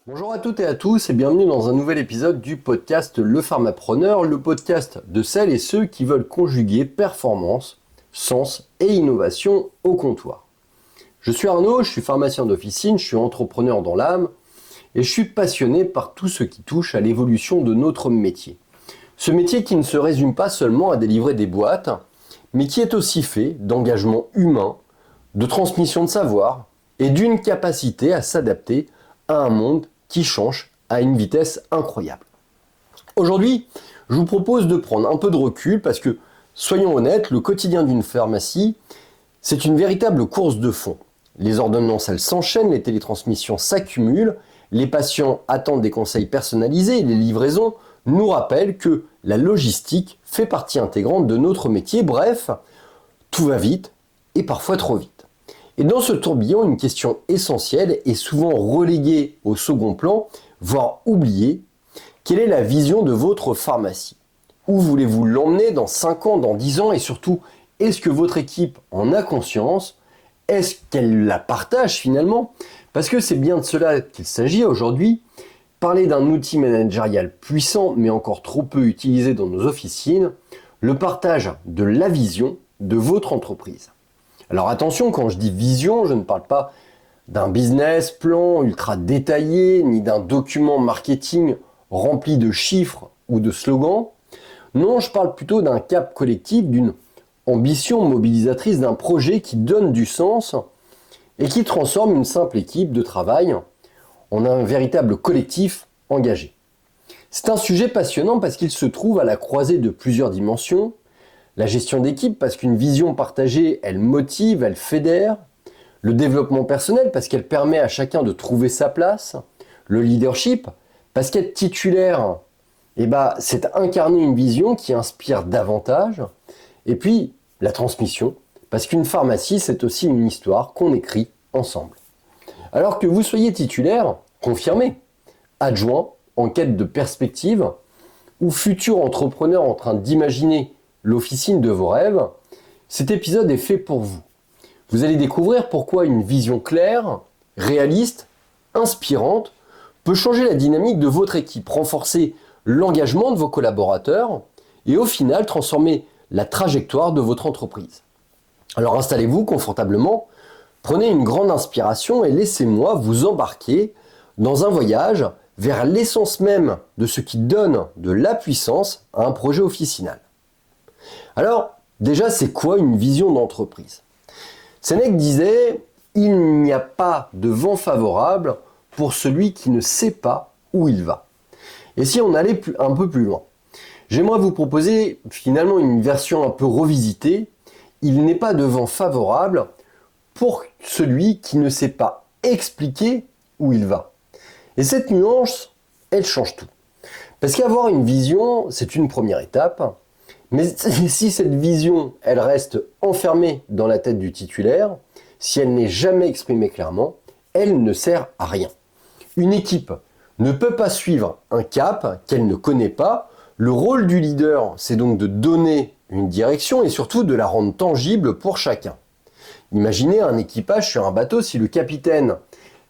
Bonjour à toutes et à tous et bienvenue dans un nouvel épisode du podcast Le Pharmapreneur, le podcast de celles et ceux qui veulent conjuguer performance, sens et innovation au comptoir. Je suis Arnaud, je suis pharmacien d'officine, je suis entrepreneur dans l'âme et je suis passionné par tout ce qui touche à l'évolution de notre métier. Ce métier qui ne se résume pas seulement à délivrer des boîtes, mais qui est aussi fait d'engagement humain, de transmission de savoir et d'une capacité à s'adapter à un monde qui change à une vitesse incroyable. Aujourd'hui, je vous propose de prendre un peu de recul parce que, soyons honnêtes, le quotidien d'une pharmacie, c'est une véritable course de fond. Les ordonnances, elles s'enchaînent, les télétransmissions s'accumulent, les patients attendent des conseils personnalisés et les livraisons nous rappellent que la logistique fait partie intégrante de notre métier. Bref, tout va vite et parfois trop vite. Et dans ce tourbillon, une question essentielle est souvent reléguée au second plan, voire oubliée. Quelle est la vision de votre pharmacie? Où voulez-vous l'emmener dans 5 ans, dans 10 ans? Et surtout, est-ce que votre équipe en a conscience? Est-ce qu'elle la partage finalement? Parce que c'est bien de cela qu'il s'agit aujourd'hui. Parler d'un outil managérial puissant, mais encore trop peu utilisé dans nos officines, le partage de la vision de votre entreprise. Alors attention, quand je dis vision, je ne parle pas d'un business plan ultra détaillé, ni d'un document marketing rempli de chiffres ou de slogans. Non, je parle plutôt d'un cap collectif, d'une ambition mobilisatrice, d'un projet qui donne du sens et qui transforme une simple équipe de travail en un véritable collectif engagé. C'est un sujet passionnant parce qu'il se trouve à la croisée de plusieurs dimensions. La gestion d'équipe, parce qu'une vision partagée, elle motive, elle fédère. Le développement personnel, parce qu'elle permet à chacun de trouver sa place. Le leadership, parce qu'être titulaire, c'est incarner une vision qui inspire davantage. Et puis, la transmission, parce qu'une pharmacie, c'est aussi une histoire qu'on écrit ensemble. Alors que vous soyez titulaire, confirmé, adjoint, en quête de perspective, ou futur entrepreneur en train d'imaginer l'officine de vos rêves, cet épisode est fait pour vous. Vous allez découvrir pourquoi une vision claire, réaliste, inspirante peut changer la dynamique de votre équipe, renforcer l'engagement de vos collaborateurs et au final transformer la trajectoire de votre entreprise. Alors installez-vous confortablement, prenez une grande inspiration et laissez-moi vous embarquer dans un voyage vers l'essence même de ce qui donne de la puissance à un projet officinal. Alors, déjà, c'est quoi une vision d'entreprise? Sénèque disait « Il n'y a pas de vent favorable pour celui qui ne sait pas où il va ». Et si on allait un peu plus loin, j'aimerais vous proposer finalement une version un peu revisitée. Il n'est pas de vent favorable pour celui qui ne sait pas expliquer où il va. Et cette nuance, elle change tout. Parce qu'avoir une vision, c'est une première étape. Mais si cette vision, elle reste enfermée dans la tête du titulaire, si elle n'est jamais exprimée clairement, elle ne sert à rien. Une équipe ne peut pas suivre un cap qu'elle ne connaît pas. Le rôle du leader, c'est donc de donner une direction et surtout de la rendre tangible pour chacun. Imaginez un équipage sur un bateau, si le capitaine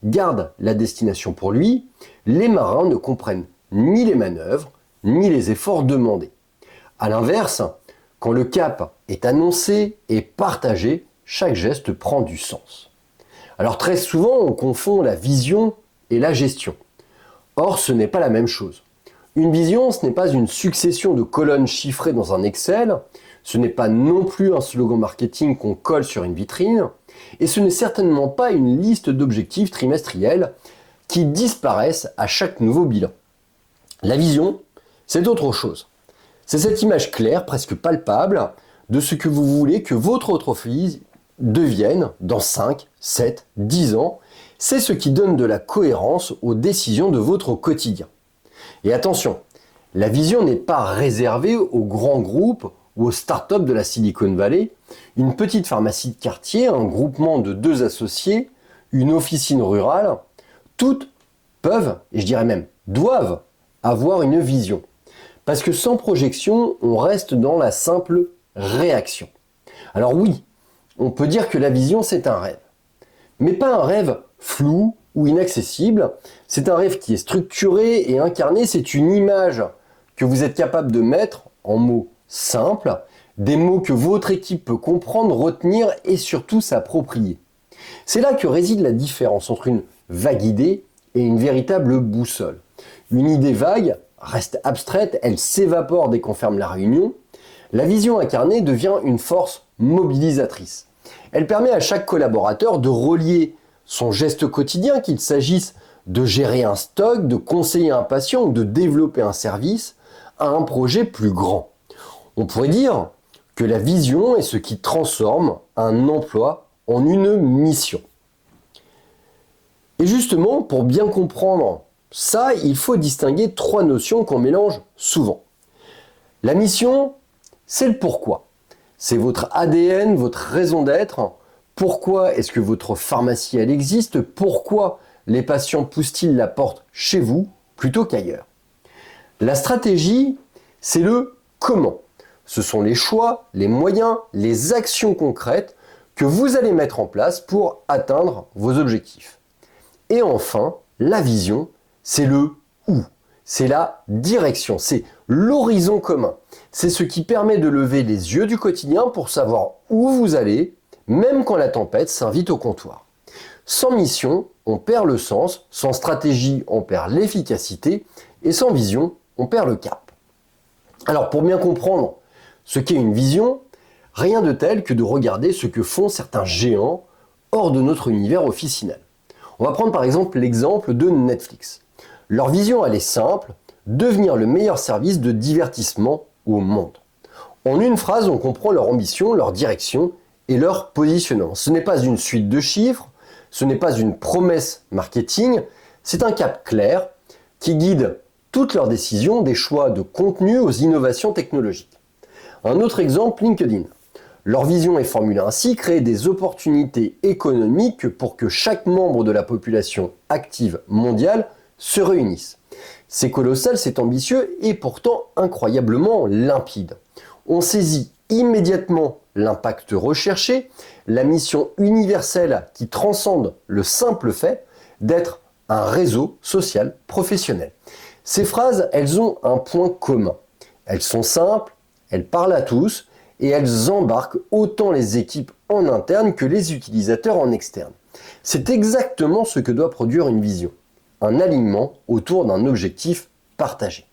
garde la destination pour lui, les marins ne comprennent ni les manœuvres, ni les efforts demandés. A l'inverse, quand le cap est annoncé et partagé, chaque geste prend du sens. Alors très souvent, on confond la vision et la gestion. Or, ce n'est pas la même chose. Une vision, ce n'est pas une succession de colonnes chiffrées dans un Excel, ce n'est pas non plus un slogan marketing qu'on colle sur une vitrine, et ce n'est certainement pas une liste d'objectifs trimestriels qui disparaissent à chaque nouveau bilan. La vision, c'est autre chose. C'est cette image claire, presque palpable, de ce que vous voulez que votre entreprise devienne dans 5, 7, 10 ans. C'est ce qui donne de la cohérence aux décisions de votre quotidien. Et attention, la vision n'est pas réservée aux grands groupes ou aux startups de la Silicon Valley. Une petite pharmacie de quartier, un groupement de 2 associés, une officine rurale, toutes peuvent, et je dirais même doivent, avoir une vision. Parce que sans projection, on reste dans la simple réaction. Alors oui, on peut dire que la vision, c'est un rêve. Mais pas un rêve flou ou inaccessible. C'est un rêve qui est structuré et incarné, c'est une image que vous êtes capable de mettre en mots simples, des mots que votre équipe peut comprendre, retenir et surtout s'approprier. C'est là que réside la différence entre une vague idée et une véritable boussole. Une idée vague reste abstraite, elle s'évapore dès qu'on ferme la réunion. La vision incarnée devient une force mobilisatrice. Elle permet à chaque collaborateur de relier son geste quotidien, qu'il s'agisse de gérer un stock, de conseiller un patient ou de développer un service, à un projet plus grand. On pourrait dire que la vision est ce qui transforme un emploi en une mission. Et justement, pour bien comprendre ça, il faut distinguer trois notions qu'on mélange souvent. La mission, c'est le pourquoi. C'est votre ADN, votre raison d'être. Pourquoi est-ce que votre pharmacie, elle existe? Pourquoi les patients poussent-ils la porte chez vous plutôt qu'ailleurs? La stratégie, c'est le comment. Ce sont les choix, les moyens, les actions concrètes que vous allez mettre en place pour atteindre vos objectifs. Et enfin, la vision, c'est le où. C'est la direction, c'est l'horizon commun. C'est ce qui permet de lever les yeux du quotidien pour savoir où vous allez, même quand la tempête s'invite au comptoir. Sans mission, on perd le sens, sans stratégie, on perd l'efficacité, et sans vision, on perd le cap. Alors pour bien comprendre ce qu'est une vision, rien de tel que de regarder ce que font certains géants hors de notre univers officinal. On va prendre par exemple l'exemple de Netflix. Leur vision, elle est simple, devenir le meilleur service de divertissement au monde. En une phrase, on comprend leur ambition, leur direction et leur positionnement. Ce n'est pas une suite de chiffres, ce n'est pas une promesse marketing, c'est un cap clair qui guide toutes leurs décisions, des choix de contenu aux innovations technologiques. Un autre exemple, LinkedIn. Leur vision est formulée ainsi, créer des opportunités économiques pour que chaque membre de la population active mondiale se réunisse. C'est colossal, c'est ambitieux et pourtant incroyablement limpide. On saisit immédiatement l'impact recherché, la mission universelle qui transcende le simple fait d'être un réseau social professionnel. Ces phrases, elles ont un point commun. Elles sont simples, elles parlent à tous et elles embarquent autant les équipes en interne que les utilisateurs en externe. C'est exactement ce que doit produire une vision. Un alignement autour d'un objectif partagé.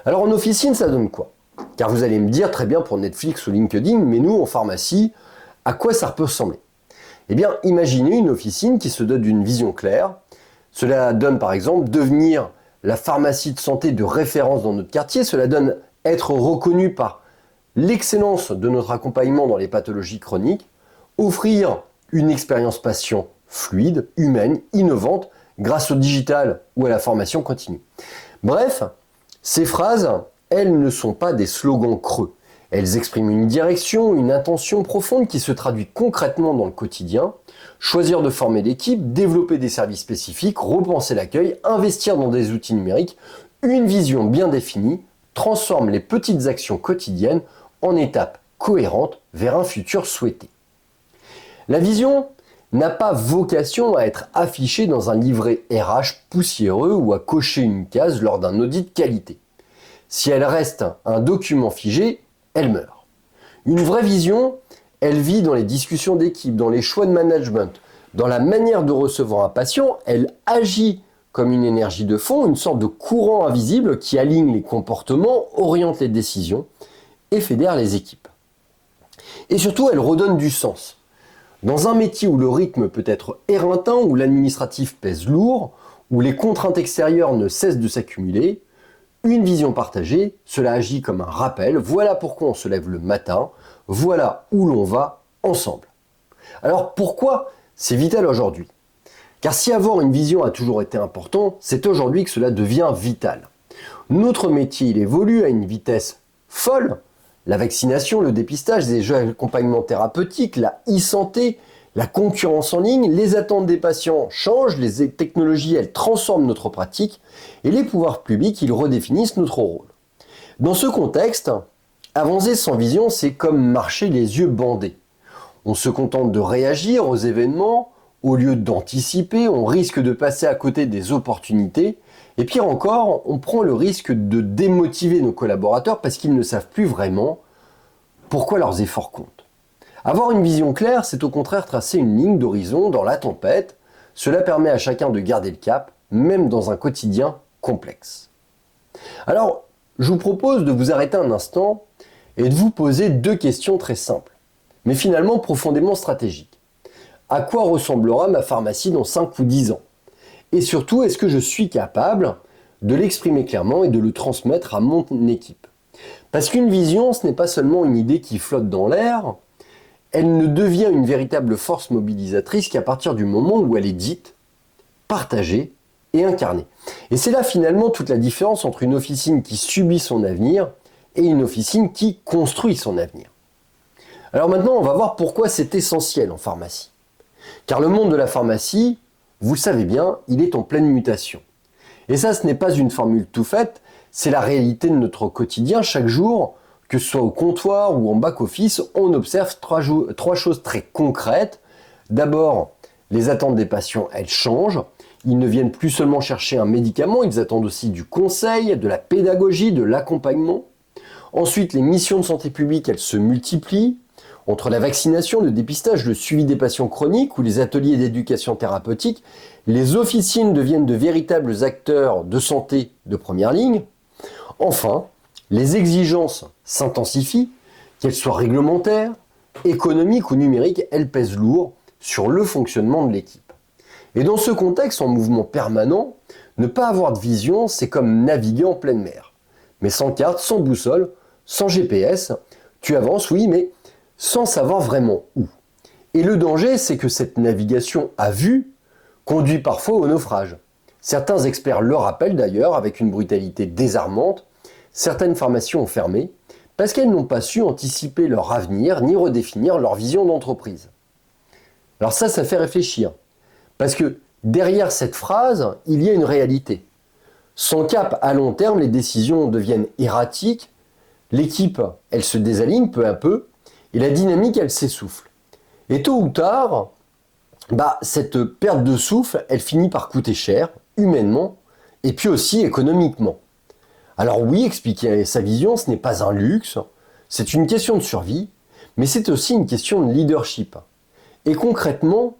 Alors en officine, ça donne quoi? Car vous allez me dire, très bien pour Netflix ou LinkedIn, mais nous en pharmacie, à quoi ça peut ressembler? Eh bien, imaginez une officine qui se dote d'une vision claire. Cela donne par exemple devenir la pharmacie de santé de référence dans notre quartier. Cela donne être reconnu par l'excellence de notre accompagnement dans les pathologies chroniques. Offrir une expérience patient fluide, humaine, innovante, grâce au digital ou à la formation continue. Bref, ces phrases, elles ne sont pas des slogans creux. Elles expriment une direction, une intention profonde qui se traduit concrètement dans le quotidien. Choisir de former l'équipe, développer des services spécifiques, repenser l'accueil, investir dans des outils numériques, une vision bien définie transforme les petites actions quotidiennes en étapes cohérentes vers un futur souhaité. La vision n'a pas vocation à être affichée dans un livret RH poussiéreux ou à cocher une case lors d'un audit qualité. Si elle reste un document figé, elle meurt. Une vraie vision, elle vit dans les discussions d'équipe, dans les choix de management, dans la manière de recevoir un patient, elle agit comme une énergie de fond, une sorte de courant invisible qui aligne les comportements, oriente les décisions et fédère les équipes. Et surtout, elle redonne du sens. Dans un métier où le rythme peut être éreintant, où l'administratif pèse lourd, où les contraintes extérieures ne cessent de s'accumuler, une vision partagée, cela agit comme un rappel, voilà pourquoi on se lève le matin, voilà où l'on va ensemble. Alors pourquoi c'est vital aujourd'hui? Car si avoir une vision a toujours été important, c'est aujourd'hui que cela devient vital. Notre métier, il évolue à une vitesse folle. La vaccination, le dépistage, les accompagnements thérapeutiques, la e-santé, la concurrence en ligne, les attentes des patients changent, les technologies, elles transforment notre pratique et les pouvoirs publics, ils redéfinissent notre rôle. Dans ce contexte, avancer sans vision, c'est comme marcher les yeux bandés. On se contente de réagir aux événements, Au lieu d'anticiper, on risque de passer à côté des opportunités. Et pire encore, on prend le risque de démotiver nos collaborateurs parce qu'ils ne savent plus vraiment pourquoi leurs efforts comptent. Avoir une vision claire, c'est au contraire tracer une ligne d'horizon dans la tempête. Cela permet à chacun de garder le cap, même dans un quotidien complexe. Alors, je vous propose de vous arrêter un instant et de vous poser deux questions très simples, mais finalement profondément stratégiques. À quoi ressemblera ma pharmacie dans 5 ou 10 ans? Et surtout, est-ce que je suis capable de l'exprimer clairement et de le transmettre à mon équipe? Parce qu'une vision, ce n'est pas seulement une idée qui flotte dans l'air, elle ne devient une véritable force mobilisatrice qu'à partir du moment où elle est dite, partagée et incarnée. Et c'est là finalement toute la différence entre une officine qui subit son avenir et une officine qui construit son avenir. Alors maintenant, on va voir pourquoi c'est essentiel en pharmacie. Car le monde de la pharmacie, vous le savez bien, il est en pleine mutation. Et ça, ce n'est pas une formule tout faite, c'est la réalité de notre quotidien. Chaque jour, que ce soit au comptoir ou en back-office, on observe trois choses très concrètes. D'abord, les attentes des patients, elles changent. Ils ne viennent plus seulement chercher un médicament, ils attendent aussi du conseil, de la pédagogie, de l'accompagnement. Ensuite, les missions de santé publique, elles se multiplient. Entre la vaccination, le dépistage, le suivi des patients chroniques ou les ateliers d'éducation thérapeutique, les officines deviennent de véritables acteurs de santé de première ligne. Enfin, les exigences s'intensifient, qu'elles soient réglementaires, économiques ou numériques, elles pèsent lourd sur le fonctionnement de l'équipe. Et dans ce contexte en mouvement permanent, ne pas avoir de vision, c'est comme naviguer en pleine mer. Mais sans carte, sans boussole, sans GPS, tu avances, oui, mais sans savoir vraiment où. Et le danger, c'est que cette navigation à vue conduit parfois au naufrage. Certains experts le rappellent d'ailleurs avec une brutalité désarmante. Certaines pharmacies ont fermé parce qu'elles n'ont pas su anticiper leur avenir ni redéfinir leur vision d'entreprise. Alors ça fait réfléchir. Parce que derrière cette phrase, il y a une réalité. Sans cap à long terme, les décisions deviennent erratiques, l'équipe, elle se désaligne peu à peu, et la dynamique, elle s'essouffle. Et tôt ou tard, cette perte de souffle, elle finit par coûter cher, humainement, et puis aussi économiquement. Alors oui, expliquer sa vision, ce n'est pas un luxe, c'est une question de survie, mais c'est aussi une question de leadership. Et concrètement,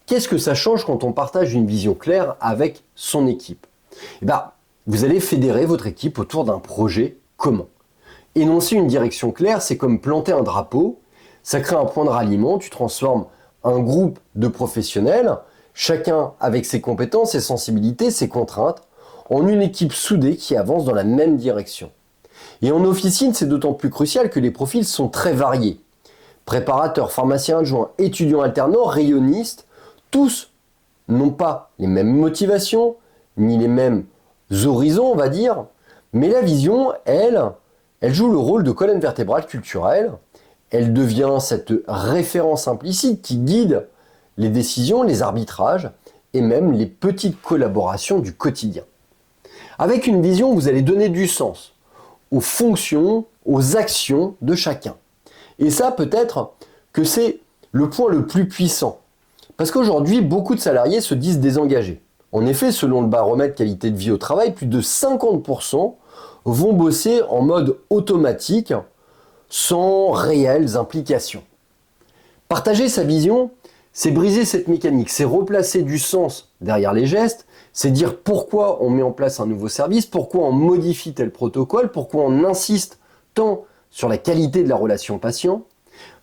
qu'est-ce que ça change quand on partage une vision claire avec son équipe? Vous allez fédérer votre équipe autour d'un projet commun. Énoncer une direction claire, c'est comme planter un drapeau, ça crée un point de ralliement, tu transformes un groupe de professionnels, chacun avec ses compétences, ses sensibilités, ses contraintes, en une équipe soudée qui avance dans la même direction. Et en officine, c'est d'autant plus crucial que les profils sont très variés. Préparateurs, pharmaciens adjoints, étudiants alternants, rayonnistes, tous n'ont pas les mêmes motivations, ni les mêmes horizons, on va dire, mais la vision, elle joue le rôle de colonne vertébrale culturelle, elle devient cette référence implicite qui guide les décisions, les arbitrages et même les petites collaborations du quotidien. Avec une vision, vous allez donner du sens aux fonctions, aux actions de chacun. Et ça, peut-être que c'est le point le plus puissant. Parce qu'aujourd'hui, beaucoup de salariés se disent désengagés. En effet, selon le baromètre qualité de vie au travail, plus de 50% vont bosser en mode automatique, sans réelles implications. Partager sa vision, c'est briser cette mécanique, c'est replacer du sens derrière les gestes, c'est dire pourquoi on met en place un nouveau service, pourquoi on modifie tel protocole, pourquoi on insiste tant sur la qualité de la relation patient.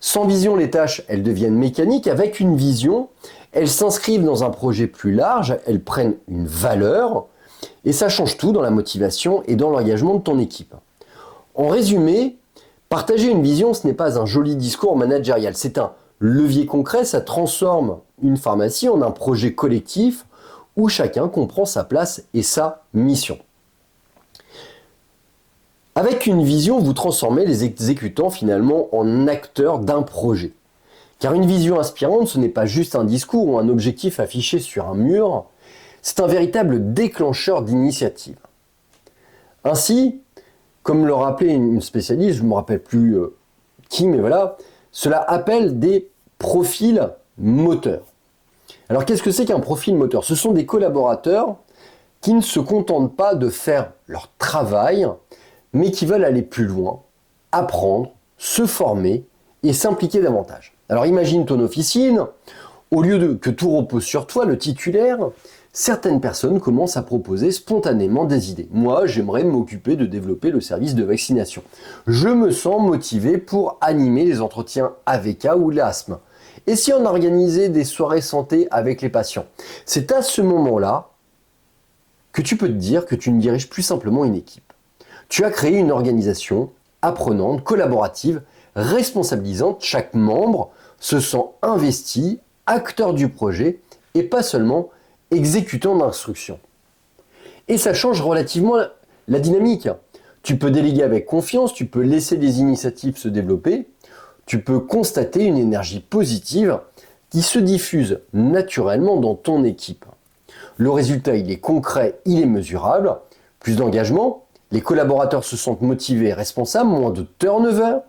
Sans vision, les tâches, elles deviennent mécaniques. Avec une vision, elles s'inscrivent dans un projet plus large, elles prennent une valeur, et ça change tout dans la motivation et dans l'engagement de ton équipe. En résumé, partager une vision, ce n'est pas un joli discours managérial, c'est un levier concret, ça transforme une pharmacie en un projet collectif où chacun comprend sa place et sa mission. Avec une vision, vous transformez les exécutants finalement en acteurs d'un projet. Car une vision inspirante, ce n'est pas juste un discours ou un objectif affiché sur un mur, c'est un véritable déclencheur d'initiative. Ainsi, comme le rappelait une spécialiste, je ne me rappelle plus qui, mais voilà, cela appelle des profils moteurs. Alors qu'est-ce que c'est qu'un profil moteur? Ce sont des collaborateurs qui ne se contentent pas de faire leur travail, mais qui veulent aller plus loin, apprendre, se former et s'impliquer davantage. Alors imagine ton officine, au lieu que tout repose sur toi, le titulaire, certaines personnes commencent à proposer spontanément des idées. Moi, j'aimerais m'occuper de développer le service de vaccination. Je me sens motivé pour animer les entretiens AVK ou l'asthme. Et si on organisait des soirées santé avec les patients? C'est à ce moment-là que tu peux te dire que tu ne diriges plus simplement une équipe. Tu as créé une organisation apprenante, collaborative, responsabilisante. Chaque membre se sent investi, acteur du projet et pas seulement exécutant d'instructions. Et ça change relativement la dynamique. Tu peux déléguer avec confiance, tu peux laisser les initiatives se développer, tu peux constater une énergie positive qui se diffuse naturellement dans ton équipe. Le résultat, il est concret, il est mesurable. Plus d'engagement, les collaborateurs se sentent motivés et responsables, moins de turnover.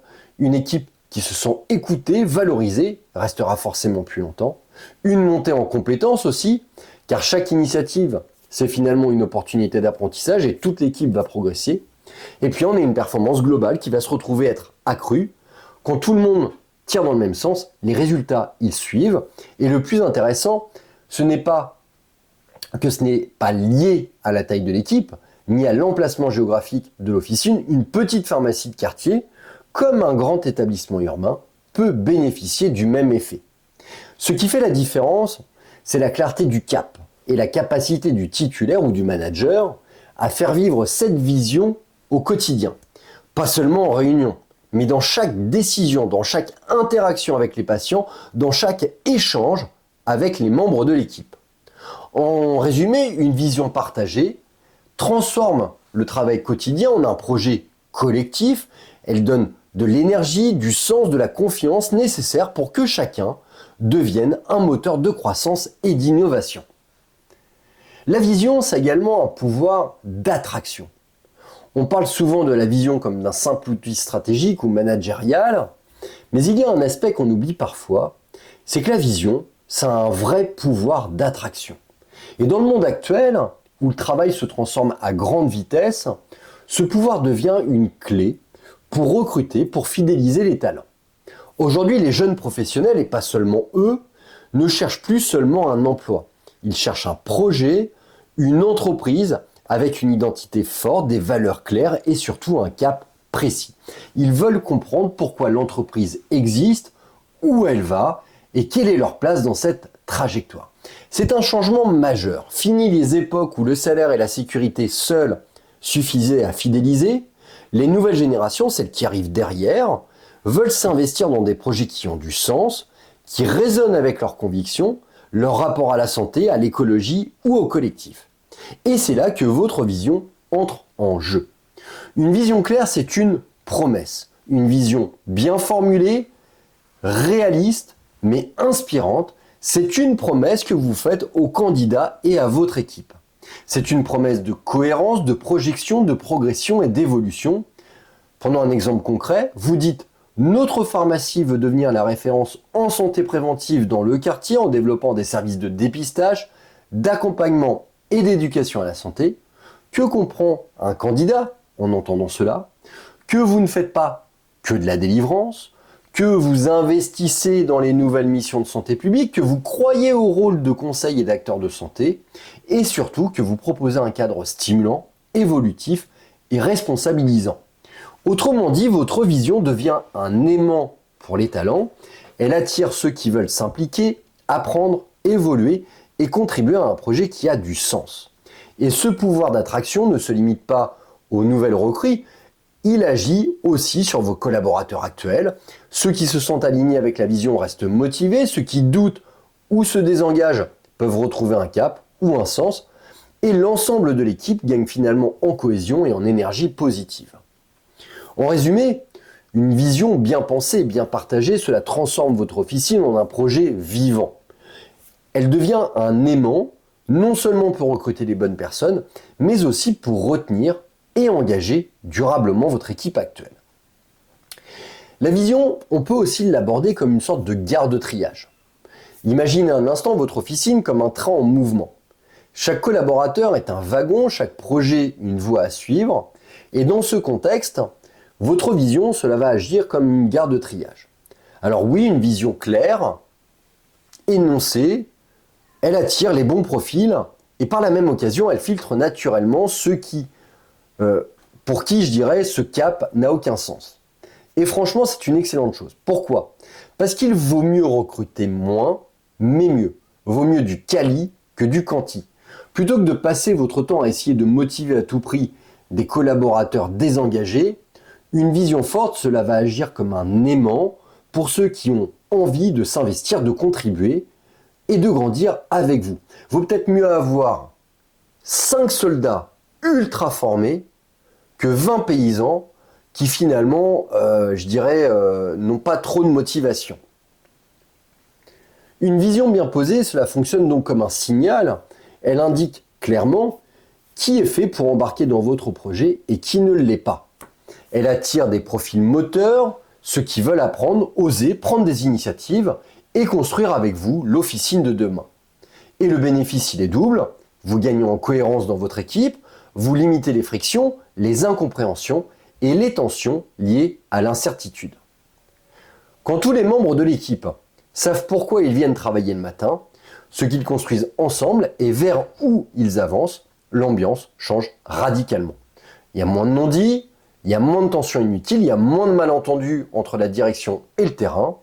Une équipe qui se sent écoutée, valorisée, restera forcément plus longtemps. Une montée en compétences aussi, car chaque initiative, c'est finalement une opportunité d'apprentissage et toute l'équipe va progresser. Et puis on a une performance globale qui va se retrouver être accrue. Quand tout le monde tire dans le même sens, les résultats, ils suivent. Et le plus intéressant, ce n'est pas lié à la taille de l'équipe, ni à l'emplacement géographique de l'officine. Une petite pharmacie de quartier, comme un grand établissement urbain, peut bénéficier du même effet. Ce qui fait la différence, c'est la clarté du cap et la capacité du titulaire ou du manager à faire vivre cette vision au quotidien. Pas seulement en réunion, mais dans chaque décision, dans chaque interaction avec les patients, dans chaque échange avec les membres de l'équipe. En résumé, une vision partagée transforme le travail quotidien en un projet collectif. Elle donne de l'énergie, du sens, de la confiance nécessaire pour que chacun devienne un moteur de croissance et d'innovation. La vision, c'est également un pouvoir d'attraction. On parle souvent de la vision comme d'un simple outil stratégique ou managérial, mais il y a un aspect qu'on oublie parfois, c'est que la vision, ça a un vrai pouvoir d'attraction. Et dans le monde actuel, où le travail se transforme à grande vitesse, ce pouvoir devient une clé pour recruter, pour fidéliser les talents. Aujourd'hui, les jeunes professionnels, et pas seulement eux, ne cherchent plus seulement un emploi. Ils cherchent un projet, une entreprise avec une identité forte, des valeurs claires et surtout un cap précis. Ils veulent comprendre pourquoi l'entreprise existe, où elle va et quelle est leur place dans cette trajectoire. C'est un changement majeur. Fini les époques où le salaire et la sécurité seuls suffisaient à fidéliser. Les nouvelles générations, celles qui arrivent derrière, veulent s'investir dans des projets qui ont du sens, qui résonnent avec leurs convictions, leur rapport à la santé, à l'écologie ou au collectif. Et c'est là que votre vision entre en jeu. Une vision claire, c'est une promesse. Une vision bien formulée, réaliste, mais inspirante. C'est une promesse que vous faites aux candidats et à votre équipe. C'est une promesse de cohérence, de projection, de progression et d'évolution. Prenons un exemple concret. Vous dites « Notre pharmacie veut devenir la référence en santé préventive dans le quartier en développant des services de dépistage, d'accompagnement et d'éducation à la santé. » Que comprend un candidat en entendant cela? Que vous ne faites pas que de la délivrance, que vous investissez dans les nouvelles missions de santé publique, que vous croyez au rôle de conseil et d'acteur de santé, et surtout que vous proposez un cadre stimulant, évolutif et responsabilisant. Autrement dit, votre vision devient un aimant pour les talents. Elle attire ceux qui veulent s'impliquer, apprendre, évoluer et contribuer à un projet qui a du sens. Et ce pouvoir d'attraction ne se limite pas aux nouvelles recrues, il agit aussi sur vos collaborateurs actuels. Ceux qui se sentent alignés avec la vision restent motivés, ceux qui doutent ou se désengagent peuvent retrouver un cap ou un sens, et l'ensemble de l'équipe gagne finalement en cohésion et en énergie positive. En résumé, une vision bien pensée, bien partagée, cela transforme votre officine en un projet vivant. Elle devient un aimant, non seulement pour recruter les bonnes personnes, mais aussi pour retenir et engager durablement votre équipe actuelle. La vision, on peut aussi l'aborder comme une sorte de garde-triage. Imaginez un instant votre officine comme un train en mouvement. Chaque collaborateur est un wagon, chaque projet une voie à suivre. Et dans ce contexte, votre vision, cela va agir comme une gare de triage. Alors oui, une vision claire, énoncée, elle attire les bons profils et par la même occasion, elle filtre naturellement ceux pour qui, je dirais, ce cap n'a aucun sens. Et franchement, c'est une excellente chose. Pourquoi ? Parce qu'il vaut mieux recruter moins, mais mieux. Vaut mieux du quali que du quanti. Plutôt que de passer votre temps à essayer de motiver à tout prix des collaborateurs désengagés, une vision forte, cela va agir comme un aimant pour ceux qui ont envie de s'investir, de contribuer et de grandir avec vous. Vaut peut-être mieux avoir 5 soldats ultra formés que 20 paysans qui finalement, n'ont pas trop de motivation. Une vision bien posée, cela fonctionne donc comme un signal. Elle indique clairement qui est fait pour embarquer dans votre projet et qui ne l'est pas. Elle attire des profils moteurs, ceux qui veulent apprendre, oser, prendre des initiatives et construire avec vous l'officine de demain. Et le bénéfice, il est double. Vous gagnez en cohérence dans votre équipe, vous limitez les frictions, les incompréhensions et les tensions liées à l'incertitude. Quand tous les membres de l'équipe savent pourquoi ils viennent travailler le matin, ce qu'ils construisent ensemble et vers où ils avancent, l'ambiance change radicalement. Il y a moins de non-dits, il y a moins de tensions inutiles, il y a moins de malentendus entre la direction et le terrain.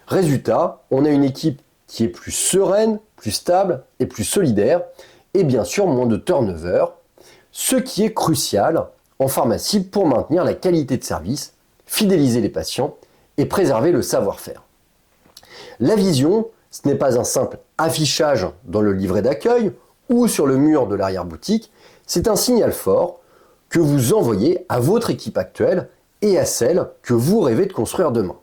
Résultat, on a une équipe qui est plus sereine, plus stable et plus solidaire, et bien sûr moins de turnover, ce qui est crucial en pharmacie pour maintenir la qualité de service, fidéliser les patients et préserver le savoir-faire. La vision, ce n'est pas un simple affichage dans le livret d'accueil ou sur le mur de l'arrière-boutique, c'est un signal fort que vous envoyez à votre équipe actuelle et à celle que vous rêvez de construire demain.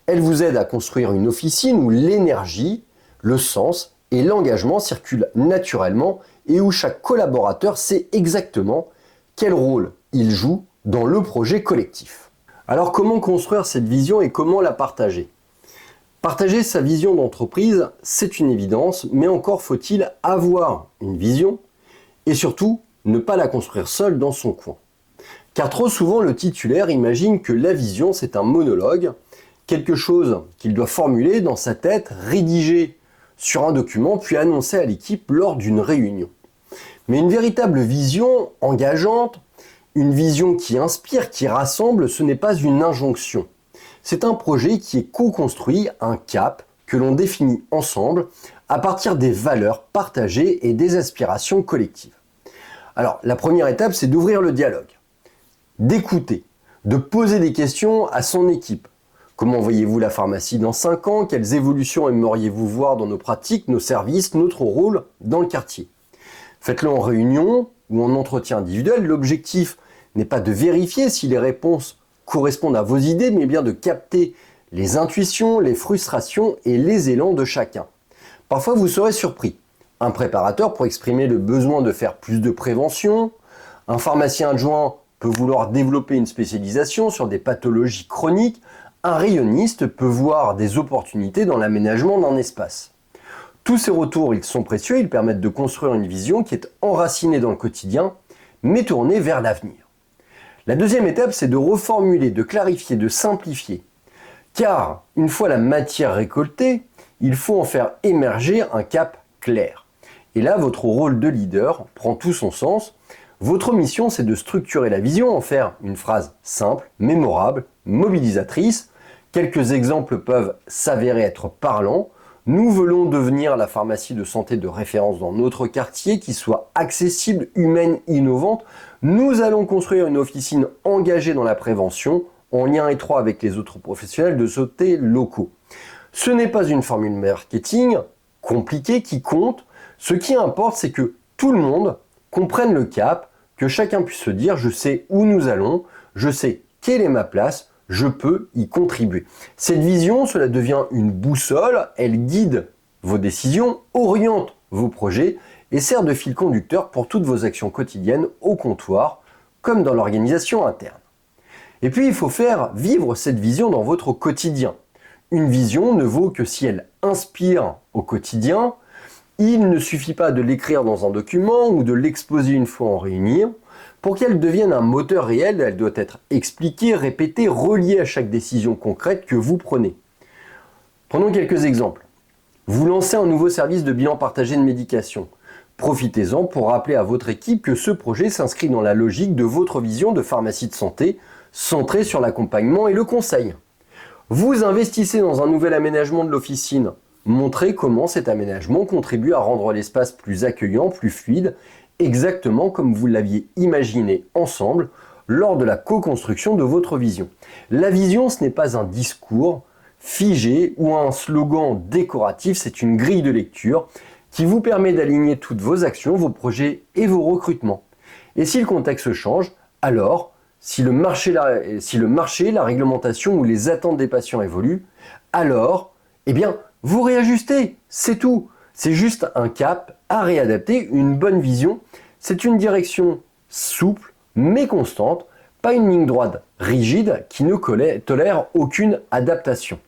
Elle vous aide à construire une officine où l'énergie, le sens et l'engagement circulent naturellement et où chaque collaborateur sait exactement quel rôle il joue dans le projet collectif. Alors comment construire cette vision et comment la partager ? Partager sa vision d'entreprise, c'est une évidence, mais encore faut-il avoir une vision et surtout ne pas la construire seul dans son coin. Car trop souvent le titulaire imagine que la vision c'est un monologue, quelque chose qu'il doit formuler dans sa tête, rédiger sur un document puis annoncer à l'équipe lors d'une réunion. Mais une véritable vision engageante, une vision qui inspire, qui rassemble, ce n'est pas une injonction. C'est un projet qui est co-construit, un cap que l'on définit ensemble à partir des valeurs partagées et des aspirations collectives. Alors, la première étape, c'est d'ouvrir le dialogue, d'écouter, de poser des questions à son équipe. Comment voyez-vous la pharmacie dans 5 ans ? Quelles évolutions aimeriez-vous voir dans nos pratiques, nos services, notre rôle dans le quartier ? Faites-le en réunion ou en entretien individuel. L'objectif n'est pas de vérifier si les réponses correspondent à vos idées, mais bien de capter les intuitions, les frustrations et les élans de chacun. Parfois, vous serez surpris. Un préparateur pour exprimer le besoin de faire plus de prévention. Un pharmacien adjoint peut vouloir développer une spécialisation sur des pathologies chroniques. Un rayonniste peut voir des opportunités dans l'aménagement d'un espace. Tous ces retours, ils sont précieux, ils permettent de construire une vision qui est enracinée dans le quotidien, mais tournée vers l'avenir. La deuxième étape, c'est de reformuler, de clarifier, de simplifier. Car, une fois la matière récoltée, il faut en faire émerger un cap clair. Et là, votre rôle de leader prend tout son sens. Votre mission, c'est de structurer la vision, en faire une phrase simple, mémorable, mobilisatrice. Quelques exemples peuvent s'avérer être parlants. Nous voulons devenir la pharmacie de santé de référence dans notre quartier, qui soit accessible, humaine, innovante. Nous allons construire une officine engagée dans la prévention, en lien étroit avec les autres professionnels de santé locaux. Ce n'est pas une formule marketing compliquée qui compte. Ce qui importe, c'est que tout le monde comprenne le cap, que chacun puisse se dire « je sais où nous allons, je sais quelle est ma place ». Je peux y contribuer. Cette vision, cela devient une boussole, elle guide vos décisions, oriente vos projets et sert de fil conducteur pour toutes vos actions quotidiennes au comptoir, comme dans l'organisation interne. Et puis, il faut faire vivre cette vision dans votre quotidien. Une vision ne vaut que si elle inspire au quotidien. Il ne suffit pas de l'écrire dans un document ou de l'exposer une fois en réunion. Pour qu'elle devienne un moteur réel, elle doit être expliquée, répétée, reliée à chaque décision concrète que vous prenez. Prenons quelques exemples. Vous lancez un nouveau service de bilan partagé de médication. Profitez-en pour rappeler à votre équipe que ce projet s'inscrit dans la logique de votre vision de pharmacie de santé, centrée sur l'accompagnement et le conseil. Vous investissez dans un nouvel aménagement de l'officine. Montrez comment cet aménagement contribue à rendre l'espace plus accueillant, plus fluide, exactement comme vous l'aviez imaginé ensemble lors de la co-construction de votre vision. La vision, ce n'est pas un discours figé ou un slogan décoratif, c'est une grille de lecture qui vous permet d'aligner toutes vos actions, vos projets et vos recrutements. Et si le contexte change, alors, si le marché, la réglementation ou les attentes des patients évoluent, alors, vous réajustez, c'est tout. C'est juste un cap à réadapter, une bonne vision. C'est une direction souple mais constante, pas une ligne droite rigide qui ne tolère aucune adaptation.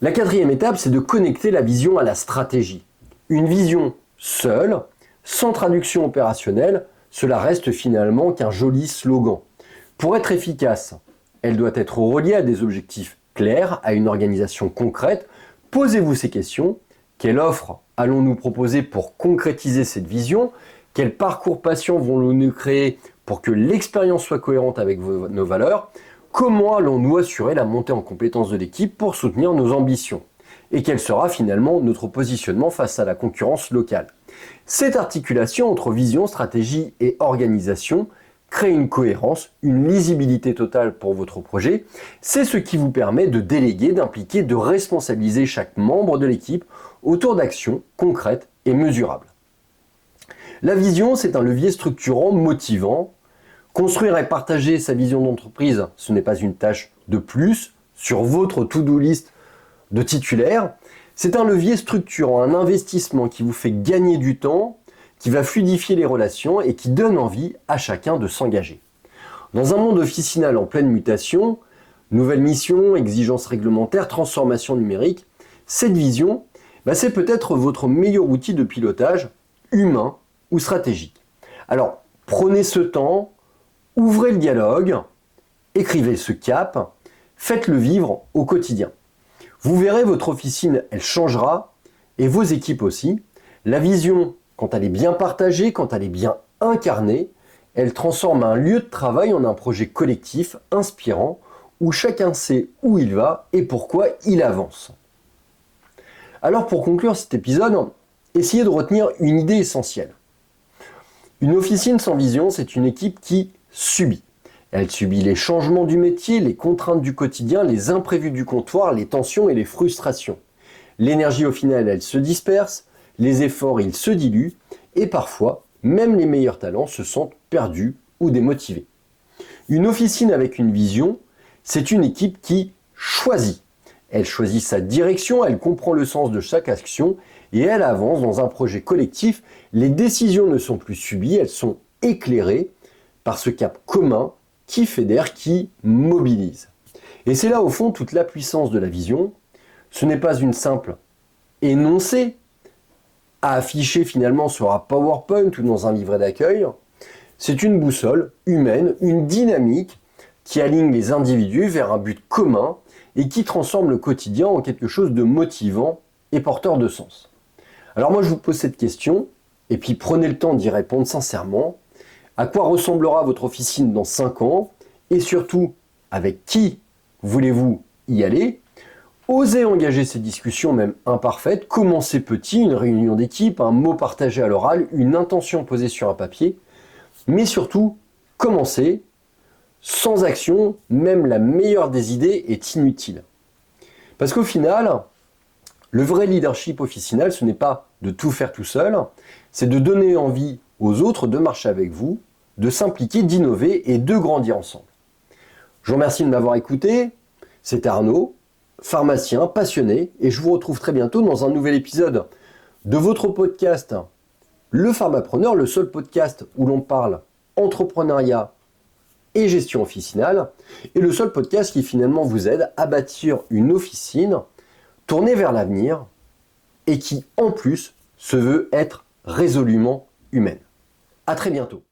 La quatrième étape, c'est de connecter la vision à la stratégie. Une vision seule, sans traduction opérationnelle, cela reste finalement qu'un joli slogan. Pour être efficace, elle doit être reliée à des objectifs clairs, à une organisation concrète. Posez-vous ces questions. Quelle offre allons-nous proposer pour concrétiser cette vision? Quel parcours patient vont-nous créer pour que l'expérience soit cohérente avec nos valeurs? Comment allons-nous assurer la montée en compétences de l'équipe pour soutenir nos ambitions? Et quel sera finalement notre positionnement face à la concurrence locale? Cette articulation entre vision, stratégie et organisation crée une cohérence, une lisibilité totale pour votre projet. C'est ce qui vous permet de déléguer, d'impliquer, de responsabiliser chaque membre de l'équipe autour d'actions concrètes et mesurables. La vision, c'est un levier structurant, motivant. Construire et partager sa vision d'entreprise, ce n'est pas une tâche de plus sur votre to-do list de titulaire. C'est un levier structurant, un investissement qui vous fait gagner du temps, qui va fluidifier les relations et qui donne envie à chacun de s'engager. Dans un monde officinal en pleine mutation, nouvelles missions, exigences réglementaires, transformation numérique, cette vision, c'est peut-être votre meilleur outil de pilotage humain ou stratégique. Alors, prenez ce temps, ouvrez le dialogue, écrivez ce cap, faites-le vivre au quotidien. Vous verrez, votre officine, elle changera, et vos équipes aussi. La vision, quand elle est bien partagée, quand elle est bien incarnée, elle transforme un lieu de travail en un projet collectif, inspirant, où chacun sait où il va et pourquoi il avance. Alors pour conclure cet épisode, essayez de retenir une idée essentielle. Une officine sans vision, c'est une équipe qui subit. Elle subit les changements du métier, les contraintes du quotidien, les imprévus du comptoir, les tensions et les frustrations. L'énergie au final, elle se disperse, les efforts, ils se diluent, et parfois, même les meilleurs talents se sentent perdus ou démotivés. Une officine avec une vision, c'est une équipe qui choisit. Elle choisit sa direction, elle comprend le sens de chaque action, et elle avance dans un projet collectif. Les décisions ne sont plus subies, elles sont éclairées par ce cap commun qui fédère, qui mobilise. Et c'est là au fond toute la puissance de la vision. Ce n'est pas une simple énoncé à afficher finalement sur un PowerPoint ou dans un livret d'accueil. C'est une boussole humaine, une dynamique qui aligne les individus vers un but commun et qui transforme le quotidien en quelque chose de motivant et porteur de sens. Alors moi je vous pose cette question, et puis prenez le temps d'y répondre sincèrement. À quoi ressemblera votre officine dans 5 ans? Et surtout, avec qui voulez-vous y aller? Osez engager ces discussions, même imparfaites. Commencez petit, une réunion d'équipe, un mot partagé à l'oral, une intention posée sur un papier. Mais surtout, commencez. Sans action, même la meilleure des idées est inutile. Parce qu'au final, le vrai leadership officinal, ce n'est pas de tout faire tout seul, c'est de donner envie aux autres de marcher avec vous, de s'impliquer, d'innover et de grandir ensemble. Je vous remercie de m'avoir écouté. C'était Arnaud, pharmacien, passionné, et je vous retrouve très bientôt dans un nouvel épisode de votre podcast Le Pharmapreneur, le seul podcast où l'on parle entrepreneuriat et gestion officinale, et le seul podcast qui finalement vous aide à bâtir une officine tournée vers l'avenir et qui en plus se veut être résolument humaine. À très bientôt.